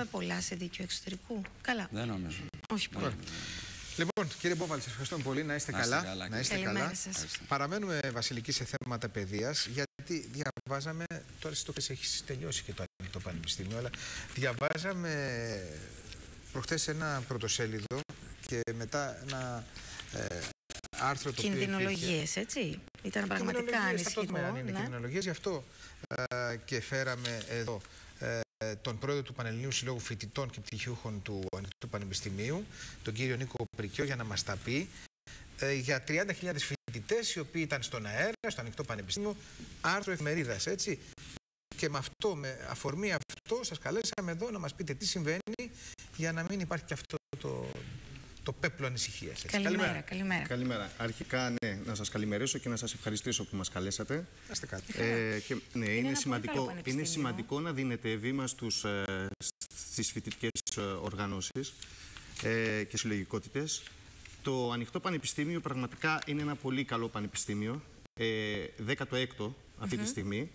πολλά σε δίκαιο εξωτερικού? Καλά. Δεν νομίζω. Όχι πολύ. Λοιπόν, κύριε Μπόβαλη, σας ευχαριστούμε πολύ. Να είστε καλά. Να είστε καλά. Παραμένουμε, Βασιλική, σε θέματα παιδείας, γιατί διαβάζαμε. Τώρα στο έχει τελειώσει και το Ανοιχτό Πανεπιστήμιο, αλλά διαβάζαμε προχθές ένα πρωτοσέλιδο και μετά ένα άρθρο το οποίο. Κινδυνολογίες, έτσι. Ήταν πραγματικά ανησυχητικό. Αν είναι κινδυνολογίες, γι' αυτό και φέραμε εδώ τον πρόεδρο του Πανελληνίου Συλλόγου Φοιτητών και Πτυχιούχων του Ανοιχτού Πανεπιστημίου, τον κύριο Νίκο Πρικιό, για να μας τα πει για 30.000 φοιτητές οι οποίοι ήταν στον αέρα, στο Ανοιχτό Πανεπιστήμιο, άρθρο εφημερίδας, έτσι. Και με αφορμή αυτό, σας καλέσαμε εδώ να μας πείτε τι συμβαίνει, για να μην υπάρχει και αυτό το πέπλο ανησυχίας. Καλημέρα. Καλημέρα. Αρχικά, ναι, να σας καλημερίσω και να σας ευχαριστήσω που μας καλέσατε. Να είστε καλά. Και, ναι, είναι σημαντικό να δίνετε βήμα στις φοιτητικές οργανώσεις και συλλογικότητες. Το Ανοιχτό Πανεπιστήμιο πραγματικά είναι ένα πολύ καλό πανεπιστήμιο, 16ο αυτή τη στιγμή.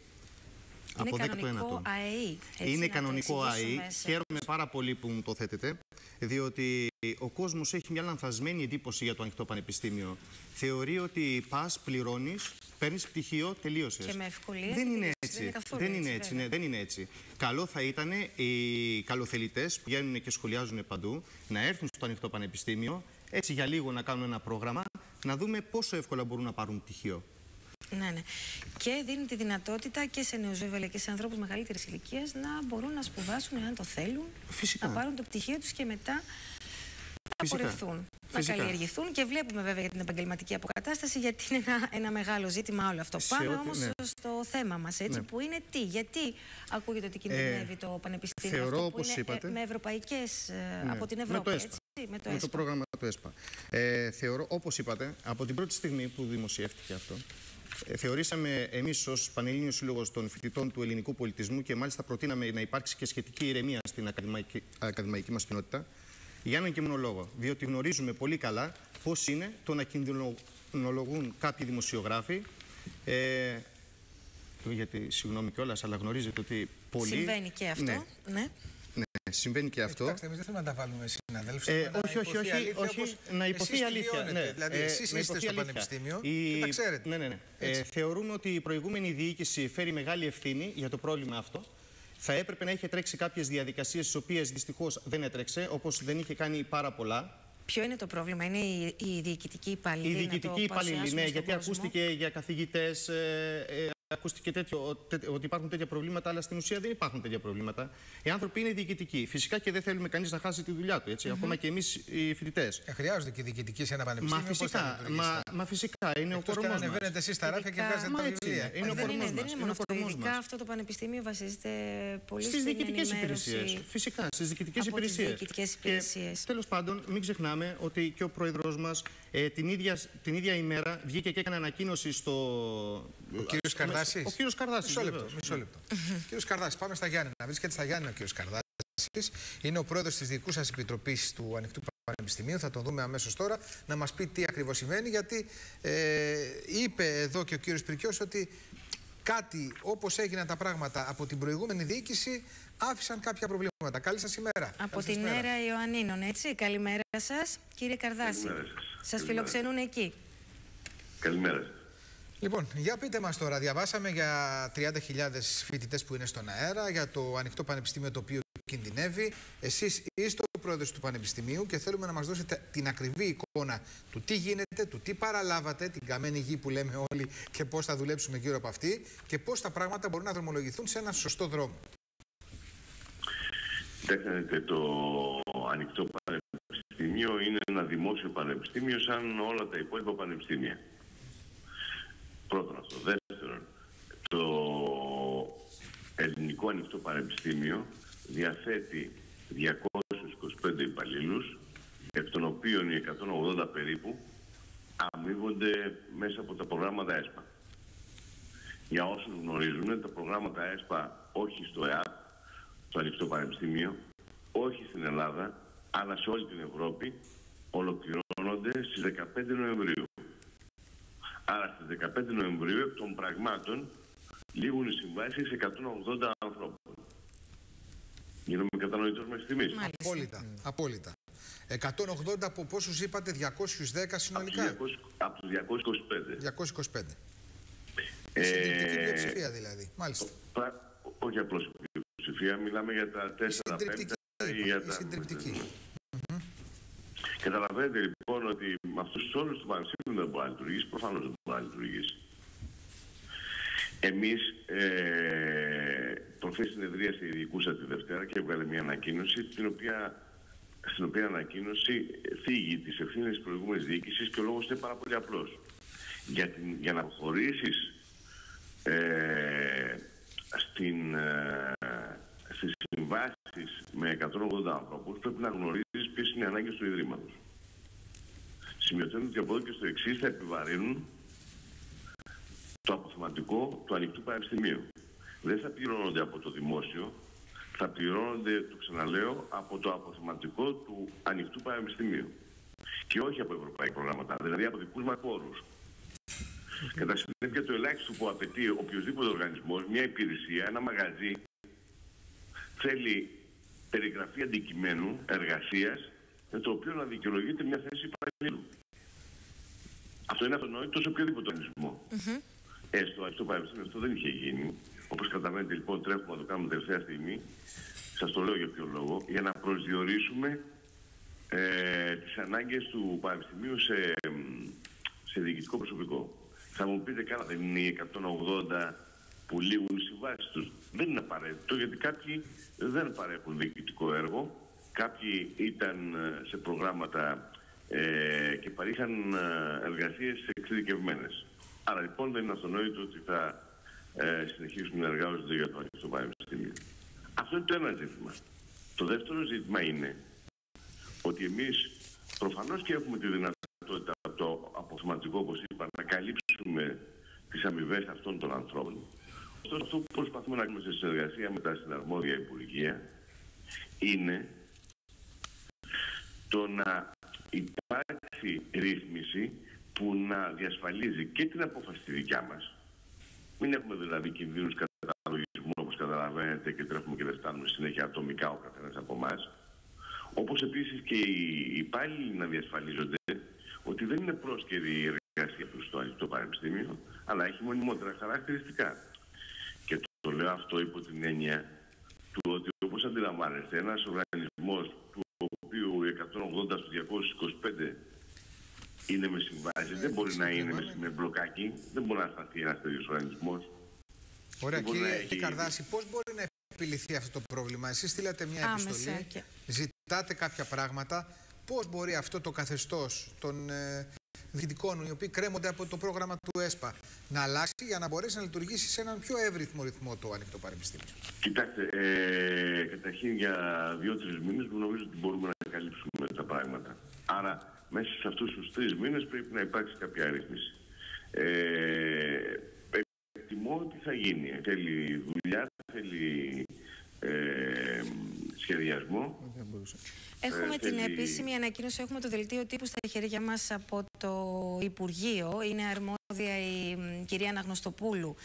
Είναι κανονικό ΑΕΗ. Είναι κανονικό ΑΕΗ. Χαίρομαι πάρα πολύ που μου το θέτετε, διότι ο κόσμος έχει μια λανθασμένη εντύπωση για το Ανοιχτό Πανεπιστήμιο. Θεωρεί ότι πας, πληρώνεις, παίρνεις πτυχίο, τελείωσες. Και με ευκολία. Δεν είναι έτσι. Δεν είναι έτσι. Καλό θα ήταν οι καλοθελητές που βγαίνουν και σχολιάζουν παντού να έρθουν στο Ανοιχτό Πανεπιστήμιο, έτσι για λίγο να κάνουν ένα πρόγραμμα, να δούμε πόσο εύκολα μπορούν να πάρουν πτυχίο. Ναι. Και δίνει τη δυνατότητα και σε νέους, βέβαια, και σε ανθρώπους μεγαλύτερης ηλικίας να μπορούν να σπουδάσουν, αν το θέλουν. Φυσικά. Να πάρουν το πτυχίο τους και μετά να πορευθούν, να καλλιεργηθούν. Και βλέπουμε, βέβαια, για την επαγγελματική αποκατάσταση, γιατί είναι ένα μεγάλο ζήτημα όλο αυτό. Πάμε όμως στο θέμα μας, έτσι, που είναι τι. Γιατί ακούγεται ότι κινδυνεύει το Πανεπιστήμιο θεωρώ, αυτό, όπως που είναι είπατε, με ευρωπαϊκές από την Ευρώπη, με το πρόγραμμα του ΕΣΠΑ. Θεωρώ, όπως είπατε, από την πρώτη στιγμή που δημοσιεύτηκε αυτό, θεωρήσαμε εμείς ως Πανελλήνιος Σύλλογος των Φοιτητών του Ελληνικού Πολιτισμού, και μάλιστα προτείναμε να υπάρξει και σχετική ηρεμία στην ακαδημαϊκή μας κοινότητα, για έναν και μόνο λόγο. Διότι γνωρίζουμε πολύ καλά πώς είναι το να κινδυνολογούν κάποιοι δημοσιογράφοι. Γιατί, συγγνώμη κιόλας, αλλά γνωρίζετε ότι πολλοί. Συμβαίνει και αυτό. Ναι. Συμβαίνει και αυτό. Κοιτάξτε, εμείς δεν θέλουμε να τα βάλουμε συναδέλφους. Όχι, να υποθεί η αλήθεια. Δηλαδή, εσείς είστε στο πανεπιστήμιο και τα ξέρετε. Ναι. Θεωρούμε ότι η προηγούμενη διοίκηση φέρει μεγάλη ευθύνη για το πρόβλημα αυτό. Θα έπρεπε να είχε τρέξει κάποιες διαδικασίες, τις οποίες δυστυχώς δεν έτρεξε, όπως δεν είχε κάνει πάρα πολλά. Ποιο είναι το πρόβλημα, είναι η διοικητική υπαλλήλη? Η διοικητική υπαλλήλη, ναι, γιατί ακούστηκε για καθηγητές. Ακούστηκε ότι υπάρχουν τέτοια προβλήματα, αλλά στην ουσία δεν υπάρχουν τέτοια προβλήματα. Οι άνθρωποι είναι διοικητικοί. Φυσικά και δεν θέλουμε κανείς να χάσει τη δουλειά του, έτσι, ακόμα και εμείς οι φοιτητές. Χρειάζονται και διοικητικοί σε ένα πανεπιστήμιο. Μα φυσικά είναι ο κορμός μας. Και ανεβαίνετε εσείς στα ράφια και βγάζετε τα βιβλία. Είναι ο κορμός μας. Δεν είναι μόνο αυτό. Ειδικά αυτό το πανεπιστήμιο βασίζεται πολύ στις διοικητικές υπηρεσίες. Φυσικά, στις διοικητικές υπηρεσίες. Τέλος πάντων, μην ξεχνάμε ότι και ο πρόεδρος μας την ίδια ημέρα βγήκε και έκανε ανακοίνωση στο. Ο κύριος Καρδάσης. Ο κύριος Καρδάσης. Μισό λεπτό. Κύριος Καρδάσης, πάμε στα Γιάννενα. Βρίσκεται στα Γιάννενα ο κύριος Καρδάσης. Είναι ο πρόεδρος της Διοικούσας Επιτροπής του Ανοιχτού Πανεπιστημίου. Θα τον δούμε αμέσως τώρα να μας πει τι ακριβώς συμβαίνει. Γιατί είπε εδώ και ο κύριος Πρικιός ότι κάτι όπως έγιναν τα πράγματα από την προηγούμενη διοίκηση άφησαν κάποια προβλήματα. Καλή σας ημέρα. Από την Έρα Ιωαννίνων, έτσι. Καλημέρα σας, κύριε Καρδάση. Σας φιλοξενούν εκεί. Καλημέρα. Λοιπόν, για πείτε μας τώρα, διαβάσαμε για 30.000 φοιτητές που είναι στον αέρα, για το Ανοιχτό Πανεπιστήμιο το οποίο κινδυνεύει. Εσείς είστε ο πρόεδρος του Πανεπιστημίου και θέλουμε να μας δώσετε την ακριβή εικόνα του τι γίνεται, του τι παραλάβατε, την καμένη γη που λέμε όλοι, και πώς θα δουλέψουμε γύρω από αυτή και πώς τα πράγματα μπορούν να δρομολογηθούν σε έναν σωστό δρόμο. Κοιτάξτε, το Ανοιχτό Πανεπιστήμιο είναι ένα δημόσιο πανεπιστήμιο σαν όλα τα υπόλοιπα πανεπιστήμια. Πρώτον αυτό. Δεύτερον, το Ελληνικό Ανοιχτό Πανεπιστήμιο διαθέτει 225 υπαλλήλους, εκ των οποίων οι 180 περίπου αμείβονται μέσα από τα προγράμματα ΕΣΠΑ. Για όσους γνωρίζουν, τα προγράμματα ΕΣΠΑ όχι στο ΕΑΠ, το Ανοιχτό Πανεπιστήμιο, όχι στην Ελλάδα, αλλά σε όλη την Ευρώπη, ολοκληρώνονται στις 15 Νοεμβρίου. Άρα στις 15 Νοεμβρίου, εκ των πραγμάτων, λήγουν οι συμβάσεις 180 ανθρώπων. Γίνομαι κατανοητός μέχρι στιγμής. Απόλυτα. Απόλυτα. 180 από πόσους είπατε, 210 συνολικά? Από τους 225. 225. Συντριπτική πλειοψηφία δηλαδή. Μάλιστα. Όχι απλώς η πλειοψηφία, μιλάμε για τα 4-5 ή για τα... Συντριπτική. Καταλαβαίνετε λοιπόν ότι με αυτούς τους όρους του Πανεπιστήμιου δεν μπορεί να λειτουργήσει, προφανώς δεν μπορεί να λειτουργήσει. Εμείς προχθές συνεδρίαση ειδικούσα τη Δευτέρα και έβγαλε μια ανακοίνωση, στην οποία ανακοίνωση θίγει τις ευθύνες της προηγούμενης διοίκησης και ο λόγος είναι πάρα πολύ απλός. Για να προχωρήσεις στις συμβάσεις με 180 ανθρώπους πρέπει να γνωρίζεις ποιες είναι οι ανάγκες του Ιδρύματος. Σημειωτένουν ότι από εδώ και στο εξής θα επιβαρύνουν το αποθεματικό του ανοιχτού πανεπιστημίου. Δεν θα πληρώνονται από το δημόσιο, θα πληρώνονται, το ξαναλέω, από το αποθεματικό του ανοιχτού πανεπιστημίου. Και όχι από ευρωπαϊκά προγράμματα, δηλαδή από δικούς μας πόρους. Κατά συνέπεια, το ελάχιστο που απαιτεί οποιοδήποτε οργανισμός, μια υπηρεσία, ένα μαγαζί, θέλει περιγραφή αντικειμένου εργασίας με το οποίο να δικαιολογείται μια θέση υπαλλήλου. Αυτό είναι αυτονόητο σε οποιοδήποτε οργανισμό. Στο Πανεπιστήμιο αυτό δεν είχε γίνει. Όπως καταλαβαίνετε, λοιπόν, τρέχουμε να το κάνουμε τελευταία στιγμή. Σας το λέω για ποιο λόγο. Για να προσδιορίσουμε τις ανάγκες του Πανεπιστημίου σε διοικητικό προσωπικό. Θα μου πείτε, καλά, δεν είναι οι 180 που λήγουν οι συμβάσεις τους? Δεν είναι απαραίτητο, γιατί κάποιοι δεν παρέχουν διοικητικό έργο. Κάποιοι ήταν σε προγράμματα και παρήχαν εργασίες εξειδικευμένες. Άρα λοιπόν δεν είναι αυτονόητο ότι θα συνεχίσουν να εργάζονται για το ανοιχτό πανεπιστήμιο. Αυτό είναι το ένα ζήτημα. Το δεύτερο ζήτημα είναι ότι εμείς προφανώς και έχουμε τη δυνατότητα από το αποθεματικό, όπως είπα, να καλύψουμε τις αμοιβές αυτών των ανθρώπων. Ωστόσο, αυτό που προσπαθούμε να κάνουμε σε συνεργασία με τα συναρμόδια υπουργεία είναι το να υπάρξει ρύθμιση που να διασφαλίζει και την απόφαση τη δικιά μας. Μην έχουμε δηλαδή κινδύνους καταλογισμού, όπως καταλαβαίνετε, και τρέχουμε και δεν φτάνουμε συνέχεια ατομικά ο καθένας από εμάς. Όπως επίσης και οι υπάλληλοι να διασφαλίζονται ότι δεν είναι πρόσκαιρη η εργασία του στο ανοιχτό πανεπιστήμιο, αλλά έχει μονιμότερα χαρακτηριστικά. Και το λέω αυτό υπό την έννοια του ότι, όπως αντιλαμβάνεστε, ένας οργανισμός του οποίου 180 στους 225 είναι με συμβάσεις, δεν μπορεί να είναι με μπλοκάκι, δεν μπορεί να σταθεί ένας τέτοιος οργανισμός. Ωραία, κύριε Καρδάση, πώς μπορεί να επιληθεί αυτό το πρόβλημα? Εσείς στείλατε μια επιστολή, ζητάτε κάποια πράγματα. Πώς μπορεί αυτό το καθεστώς των διοικητικών, οι οποίοι κρέμονται από το πρόγραμμα του ΕΣΠΑ, να αλλάξει για να μπορέσει να λειτουργήσει σε έναν πιο εύρυθμο ρυθμό το ανοιχτό πανεπιστήμιο? Κοιτάξτε, καταρχήν για 2-3 μήνες νομίζω ότι μπορούμε να καλύψουμε τα πράγματα. Άρα, μέσα σε αυτούς τους 3 μήνες πρέπει να υπάρξει κάποια ρύθμιση. Εκτιμώ ότι θα γίνει. Θέλει δουλειά, θέλει σχεδιασμό. Έχουμε την επίσημη ανακοίνωση, έχουμε το δελτίο τύπου στα χέρια μας από το Υπουργείο. Είναι αρμόδια η κυρία Αναγνωστοπούλου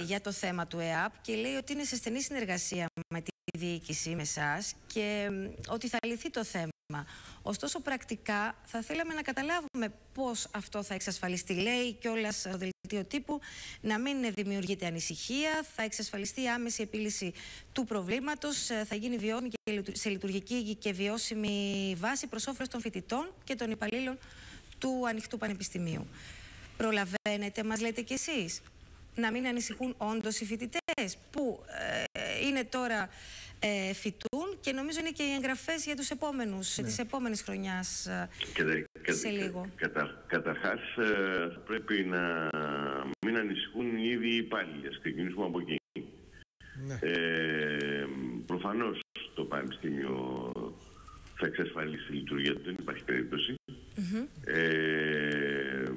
για το θέμα του ΕΑΠ και λέει ότι είναι σε στενή συνεργασία με τη διοίκηση, με εσάς, και ότι θα λυθεί το θέμα. Ωστόσο, πρακτικά θα θέλαμε να καταλάβουμε πώς αυτό θα εξασφαλιστεί. Λέει κιόλας το δελτίο τύπου να μην δημιουργείται ανησυχία, θα εξασφαλιστεί η άμεση επίλυση του προβλήματος, θα γίνει βιώσιμη και σε λειτουργική και βιώσιμη βάση προς όφελος των φοιτητών και των υπαλλήλων του ανοιχτού πανεπιστημίου. Προλαβαίνετε, μας λέτε κι εσείς, να μην ανησυχούν όντως οι φοιτητές που είναι τώρα φοιτούν και νομίζω είναι και οι εγγραφές για τους επόμενους, της επόμενης χρονιάς σε λίγο. Καταρχάς πρέπει να μην ανησυχούν οι ίδιοι οι υπάλληλοι. Ας ξεκινήσουμε από εκεί. Ναι. Προφανώς το Πανεπιστήμιο θα εξασφαλίσει τη λειτουργία του, δεν υπάρχει περίπτωση.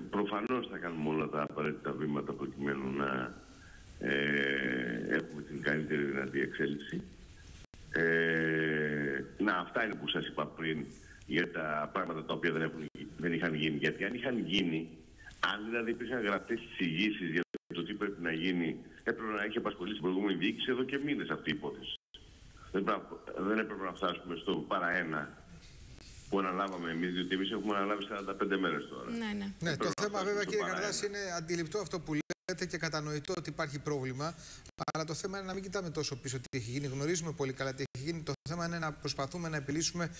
Προφανώς θα κάνουμε όλα τα απαραίτητα βήματα προκειμένου να έχουμε την καλύτερη δυνατή εξέλιξη. Αυτά είναι που σας είπα πριν για τα πράγματα τα οποία δεν είχαν γίνει. Γιατί αν είχαν γίνει, αν δηλαδή υπήρχαν γραπτές εισηγήσεις για το τι πρέπει να γίνει, έπρεπε να έχει απασχολήσει την προηγούμενη διοίκηση εδώ και μήνες αυτή η υπόθεση. δεν έπρεπε να φτάσουμε στο παραένα που αναλάβαμε εμείς, διότι εμείς έχουμε αναλάβει 45 μέρες τώρα. Ναι, το θέμα βέβαια, κύριε Καρδάση, είναι αντιληπτό αυτό που λέτε και κατανοητό ότι υπάρχει πρόβλημα. Αλλά το θέμα είναι να μην κοιτάμε τόσο πίσω τι έχει γίνει. Γνωρίζουμε πολύ καλά τι έχει γίνει. Το θέμα είναι να προσπαθούμε να επιλύσουμε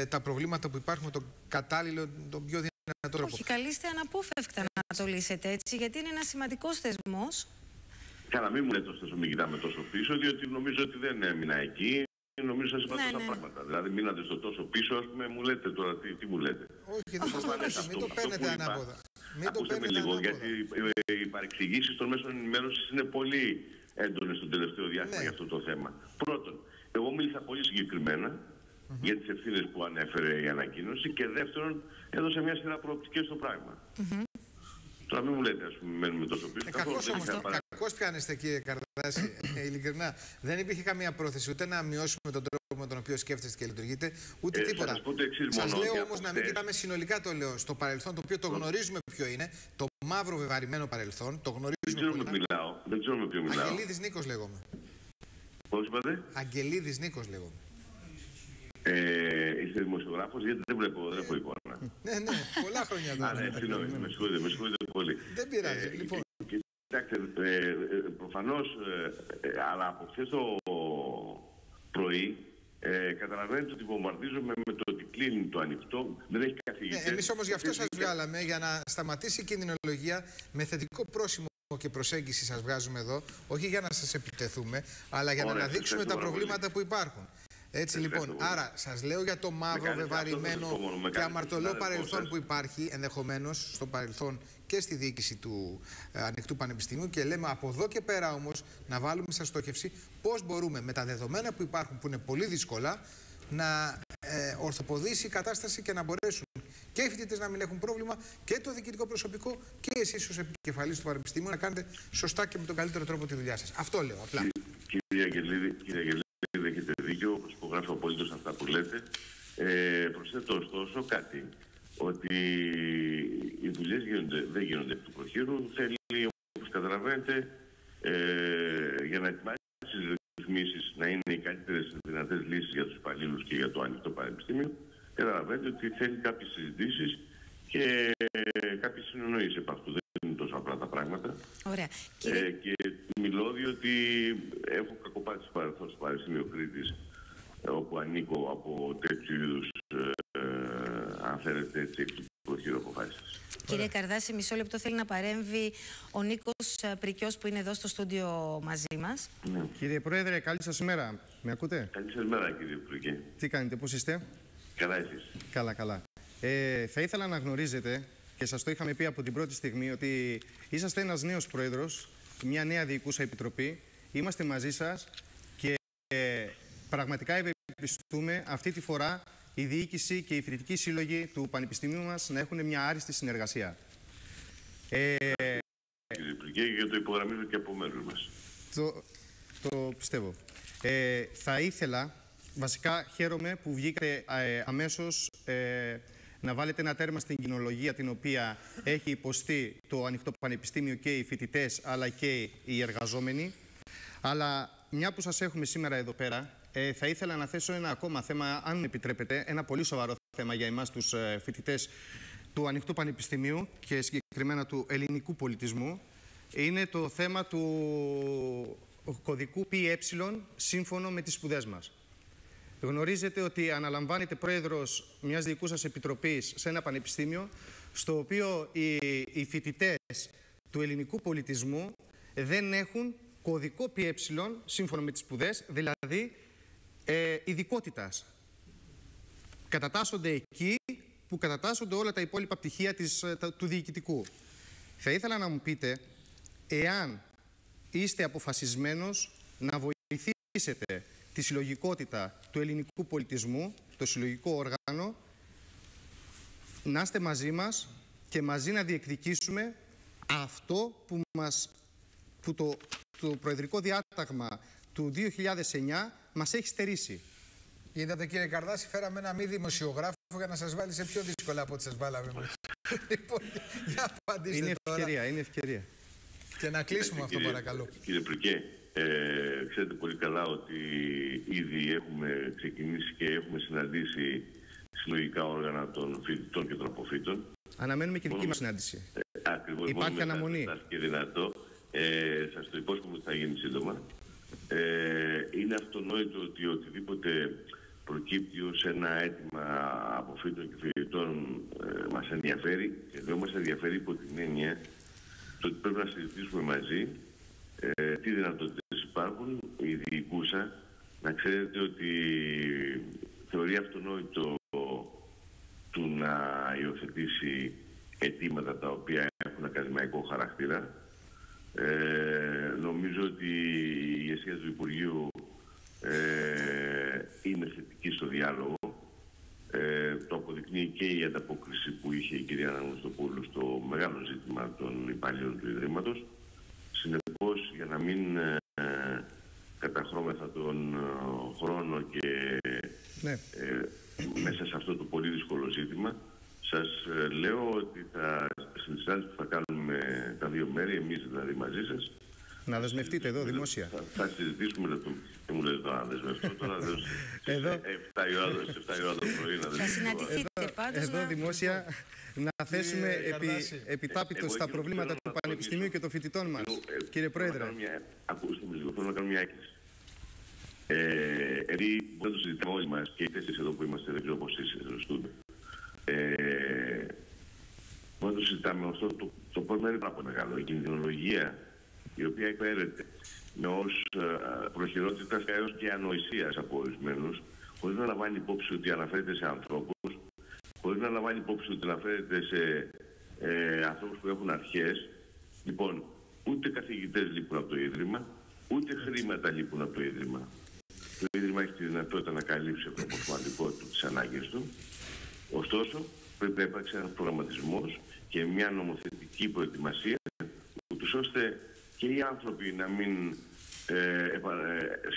τα προβλήματα που υπάρχουν με τον κατάλληλο, τον πιο δυνατό τρόπο. Όχι, καλείστε αναπόφευκτα να το λύσετε έτσι, γιατί είναι ένα σημαντικός θεσμός. Καλά, μην μου λέτε ωστόσο, μην κοιτάμε τόσο πίσω, διότι νομίζω ότι δεν έμεινα εκεί. Νομίζω σας είπα τόσα πράγματα. Δηλαδή, μείνατε στο τόσο πίσω, ας πούμε, μου λέτε τώρα τι μου λέτε. Όχι, δεν σας μην το παίρνετε ανάποδα. Ακούστε με λίγο, γιατί οι παρεξηγήσεις των μέσων ενημέρωσης είναι πολύ έντονες στο τελευταίο διάστημα για αυτό το θέμα. Πρώτον, εγώ μίλησα πολύ συγκεκριμένα για τις ευθύνες που ανέφερε η ανακοίνωση, και δεύτερον, έδωσα μια σειρά προοπτικές στο πράγμα. Τώρα μην μου λέτε, ας πούμε, μένουμε τόσο πίσω. Κακώς πιάνεστε, κύριε Καρδάση, ειλικρινά. Δεν υπήρχε καμία πρόθεση ούτε να μειώσουμε τον τρόπο με τον οποίο σκέφτεστε και λειτουργείτε, ούτε τίποτα. Σας λέω όμως να μην κοιτάμε συνολικά, το λέω, στο παρελθόν, το οποίο το γνωρίζουμε ποιο είναι, το μαύρο βεβαρημένο παρελθόν. Το γνωρίζουμε. Δεν ξέρω με ποιο μιλάω. Αγγελίδης Νίκος λέγομαι. Πώς είπατε? Αγγελίδης Νίκος λέγομαι. Είστε δημοσιογράφος, γιατί δεν έχω εικόνα. Ναι, πολλά χρόνια τώρα. Ναι, συγγνώμη, με συγχωρείτε πολύ. Δεν πειράζει, λοιπόν. Κοιτάξτε, προφανώς, αλλά από χθες το πρωί, καταλαβαίνετε ότι βομβαρδίζομαι με το ότι κλείνει το ανοιχτό, δεν έχει καθηγητές. Εμείς όμως γι' αυτό σας βγάλαμε, για να σταματήσει η κινδυνολογία, με θετικό πρόσημο και προσέγγιση σας βγάζουμε εδώ, όχι για να σας επιτεθούμε, αλλά για να αναδείξουμε τα προβλήματα που υπάρχουν. Έτσι λοιπόν, άρα σας λέω για το μαύρο βεβαρημένο και αμαρτωλό παρελθόν που υπάρχει ενδεχομένως στο παρελθόν και στη διοίκηση του Ανοιχτού Πανεπιστημίου, και λέμε από εδώ και πέρα όμως να βάλουμε σαν στόχευση πώς μπορούμε με τα δεδομένα που υπάρχουν, που είναι πολύ δύσκολα, να ορθοποδήσει η κατάσταση και να μπορέσουν και οι φοιτητές να μην έχουν πρόβλημα και το διοικητικό προσωπικό και εσείς ως επικεφαλής του Πανεπιστημίου να κάνετε σωστά και με τον καλύτερο τρόπο τη δουλειά σας. Αυτό λέω απλά. Κύριε Αγγελίδη, έχετε δίκιο, υπογράφω απολύτως αυτά που λέτε. Προσθέτω ωστόσο κάτι, ότι οι δουλειές δεν γίνονται εκ του προχείρου. Θέλει, όπως καταλαβαίνετε, για να ετοιμάσει τις ρυθμίσεις να είναι οι καλύτερες δυνατές λύσεις για τους υπαλλήλους και για το Ανοιχτό Πανεπιστήμιο. Καταλαβαίνετε ότι θέλει κάποιες συζητήσεις και κάποιες συνεννοήσεις επ' αυτού. Δεν είναι τόσο απλά τα πράγματα. Ωραία. Και μιλώ διότι έχω κακοπάτηση στο παρελθόν στο Πανεπιστήμιο Κρήτης, όπου ανήκω από τέτοιου είδους, αν θέλετε, έτσι, εκ του προχείρου αποφάσεις. Κύριε Καρδάση, μισό λεπτό, θέλει να παρέμβει ο Νίκος Πρικιός που είναι εδώ στο στούντιο μαζί μας. Ναι. Κύριε Πρόεδρε, καλή σας ημέρα. Με ακούτε? Καλή σας ημέρα, κύριε Πρικέ. Τι κάνετε, πώς είστε? Καλά εσείς? Καλά. Θα ήθελα να γνωρίζετε, και σας το είχαμε πει από την πρώτη στιγμή, ότι είσαστε ένας νέος πρόεδρος, μια νέα διοικούσα επιτροπή. Είμαστε μαζί σας και πραγματικά ευελπιστούμε αυτή τη φορά η διοίκηση και οι φοιτητικοί σύλλογοι του Πανεπιστημίου μας να έχουν μια άριστη συνεργασία. Κύριε Υπουργέ, για το υπογραμμίζω και από μέρους μας. Το πιστεύω. Θα ήθελα, βασικά χαίρομαι που βγήκατε αμέσως να βάλετε ένα τέρμα στην κοινολογία την οποία έχει υποστεί το Ανοιχτό Πανεπιστήμιο και οι φοιτητές αλλά και οι εργαζόμενοι. Αλλά μια που σας έχουμε σήμερα εδώ πέρα, θα ήθελα να θέσω ένα ακόμα θέμα, αν επιτρέπετε, ένα πολύ σοβαρό θέμα για εμάς τους φοιτητές του Ανοιχτού Πανεπιστημίου και συγκεκριμένα του ελληνικού πολιτισμού. Είναι το θέμα του κωδικού ΠΕ σύμφωνο με τις σπουδές μας. Γνωρίζετε ότι αναλαμβάνετε πρόεδρος μιας διοικούσας επιτροπής σε ένα πανεπιστήμιο, στο οποίο οι φοιτητές του ελληνικού πολιτισμού δεν έχουν κωδικό ΠΕ σύμφωνα με τις σπουδές, δηλαδή ειδικότητας. Κατατάσσονται εκεί που κατατάσσονται όλα τα υπόλοιπα πτυχία του διοικητικού. Θα ήθελα να μου πείτε εάν είστε αποφασισμένος να βοηθήσετε τη συλλογικότητα του ελληνικού πολιτισμού, το συλλογικό όργανο, να είστε μαζί μας και μαζί να διεκδικήσουμε αυτό που το προεδρικό διάταγμα του 2009 μας έχει στερήσει. Είδατε, κύριε Καρδάση, φέραμε ένα μη δημοσιογράφο για να σας βάλει σε πιο δύσκολα από ό,τι σας βάλαμε εμείς. Λοιπόν, για απαντήστε τώρα. Είναι ευκαιρία. Και να κλείσουμε αυτό, παρακαλώ. Κύριε Πρικέ, Ξέρετε πολύ καλά ότι ήδη έχουμε ξεκινήσει και έχουμε συναντήσει συλλογικά όργανα των φοιτητών και των αποφύτων. Αναμένουμε και δική μας συνάντηση. Ακριβώς. Υπάρχει αναμονή. Και δυνατό. Σας το υπόσχομαι ότι θα γίνει σύντομα. Είναι αυτονόητο ότι οτιδήποτε προκύπτει ως ένα αίτημα αποφύτων και φοιτητών μας ενδιαφέρει, και εδώ μας ενδιαφέρει υπό την έννοια το ότι πρέπει να συζητήσουμε μαζί τι δυνατότητες υπάρχουν. Η διοικούσα, να ξέρετε ότι θεωρεί αυτονόητο του να υιοθετήσει αιτήματα τα οποία έχουν ακαδημαϊκό χαρακτήρα. Νομίζω ότι η ηγεσία του Υπουργείου είναι θετική στο διάλογο. Το αποδεικνύει και η ανταπόκριση που είχε η κυρία Αναγνωστοπούλου στο μεγάλο ζήτημα των υπαλλήλων του Ιδρύματος. Συνεπώς, για να μην καταχρώμεθα τον χρόνο και μέσα σε αυτό το πολύ δύσκολο ζήτημα, σας λέω ότι στην συνάντηση που θα κάνουμε τα δύο μέρη, εμείς δηλαδή μαζί σας, να δεσμευτείτε εδώ δημόσια. Θα συζητήσουμε, δεν μου λέτε τώρα να δεσμευτώ τώρα, εδώ. 7 η ώρα το πρωί να δεσμευτώ. Θα συναντηθείτε πάντως. Εδώ δημόσια να θέσουμε επιτάπητος στα προβλήματα του Πανεπιστημίου και των φοιτητών μας. Κύριε Πρόεδρε. Ακούστε με λίγο, θέλω να κάνω μια έκκληση. Γιατί μπορεί να το συζητάμε όλοι μας και οι τέσσερις εδώ που είμαστε, δεν ξέρω πώς είστε στο στούντιο. Μπορεί να το συζητάμε, ωστόσο το πρόβλημα είναι πάρα πολύ μεγάλο. Η κινδυνολογία η οποία υπέρεται με ως προχειρότητας έως και ανοησίας από ορισμένους, χωρίς να λαμβάνει υπόψη ότι αναφέρεται σε ανθρώπους, χωρίς να λαμβάνει υπόψη ότι αναφέρεται σε ανθρώπους που έχουν αρχές. Λοιπόν, ούτε καθηγητές λείπουν από το Ίδρυμα, ούτε χρήματα λείπουν από το Ίδρυμα. Το Ίδρυμα έχει τη δυνατότητα να καλύψει από το προσωπικό του τις ανάγκες του. Ωστόσο, πρέπει να υπάρξει ένας προγραμματισμός και μια νομοθετική προετοιμασία, ούτως ώστε και οι άνθρωποι να μην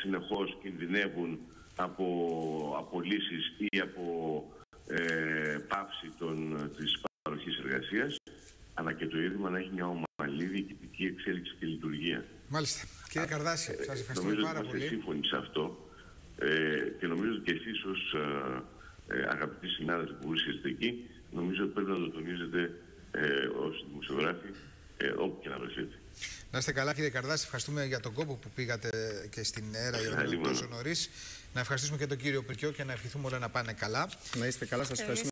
συνεχώς κινδυνεύουν από απολύσεις ή από πάυση της παροχής εργασίας, αλλά και το Ίδρυμα να έχει μια ομαλή διοικητική εξέλιξη και λειτουργία. Μάλιστα. Κύριε Καρδάση, σας ευχαριστούμε πάρα πολύ. Νομίζω ότι είμαστε σύμφωνοι σε αυτό και νομίζω ότι και εσείς ως αγαπητοί συνάδελφοι που βρίσκεστε εκεί, νομίζω ότι πρέπει να το τονίζετε ως δημοσιογράφοι όπου και να βρεθείτε. Να είστε καλά, κύριε Καρδάση. Ευχαριστούμε για τον κόπο που πήγατε και στην αίρα τόσο νωρίς. Να ευχαριστήσουμε και τον κύριο Πρικιό και να ευχηθούμε όλα να πάνε καλά. Να είστε καλά, σας ευχαριστούμε.